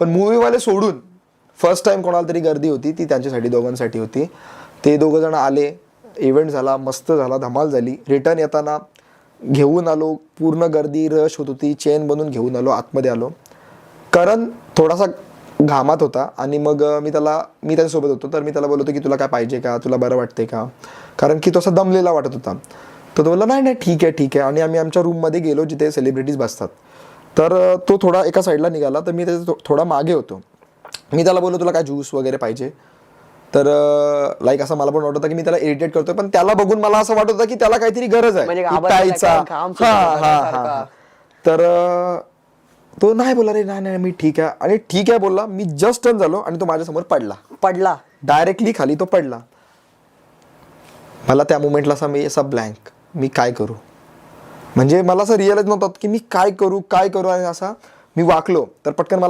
पण मूवीवाले सोडून first time कोणाला तरी गर्दी होती, ती त्यांच्यासाठी दोघांसाठी होती. ते दोघं जण आले, इव्हेंट झाला, मस्त झाला, धमाल झाली. रिटर्न येताना घेऊन आलो, पूर्ण गर्दी रश होत होती, चेन बनवून घेऊन आलो, आतमध्ये आलो. करण थोडासा घामात होता आणि मग मी त्याच्यासोबत होतो, तर मी त्याला बोलतो की तुला काय पाहिजे का, तुला बरं वाटते का, कारण की तो असा दमलेला वाटत होता. तर तो बोलला नाही नाही ठीक आहे ठीक आहे. आणि आम्ही आमच्या रूममध्ये गेलो जिथे सेलिब्रिटीज बसतात. तर तो थोडा एका साईडला निघाला, तर मी त्याच्या थोडा मागे होतो. मी त्याला बोललो तुला काय ज्यूस वगैरे पाहिजे. तर लाईक असं मला पण वाटत होतं की मी त्याला इरिटेट करतोय, पण त्याला बघून मला असं वाटत होतं की त्याला काहीतरी गरज आहे प्यायचा. तर तो नाही बोला रे, नाही नाही मी ठीक आहे, आणि ठीक आहे बोलला. मी जस्ट टर्न झालो आणि तो माझ्यासमोर पडला डायरेक्टली खाली. तो पडला. मला त्या मोमेंटला असा ब्लँक, मी काय करू, म्हणजे मला असं रिअलाइज नव्हतं की मी काय करू. आणि असा मी वाकलो तर पटकन मला